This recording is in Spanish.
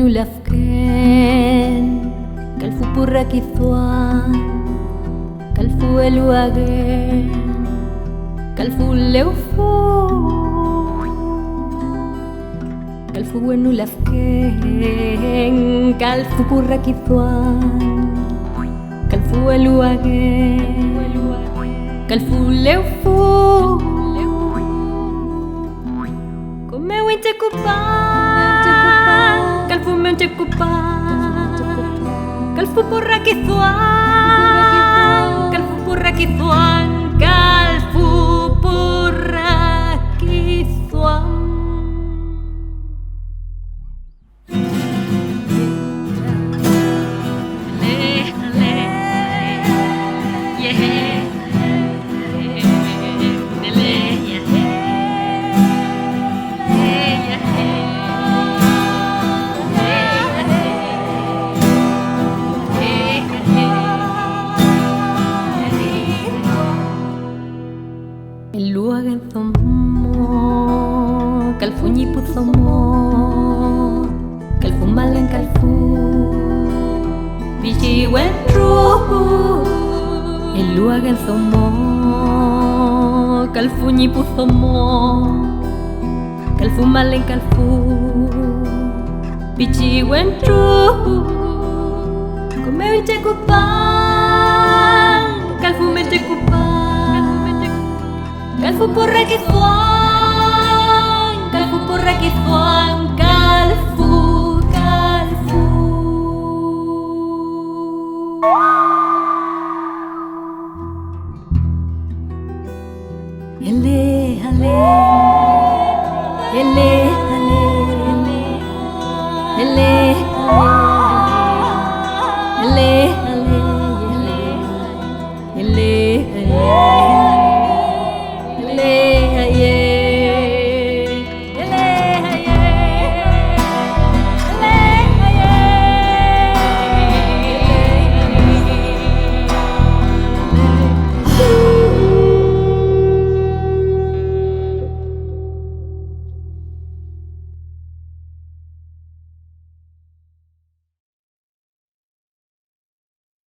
ulafken kalfu purrakithuan kalfu eluagen kalfu leufu kalfu ulafken kalfu purrakithuan kalfu eluagen kalfu leufu komeu inchekupan kalfu menchekupan kalfu purrakithuan kalfu purrakithuan kalfu purrakithuan Eluagen thomo, kalfu nyipu thomo, kalfu malen kalfu, bichi wentru. Eluagen thomo, kalfu nyipu thomo, kalfu malen kalfu, bichi wentru. Komeu inchekupan, kalfu menchekupan. Kalfu purrakithuan, kalfu purrakithuan, kalfu, kalfu. Ele, ale, ele.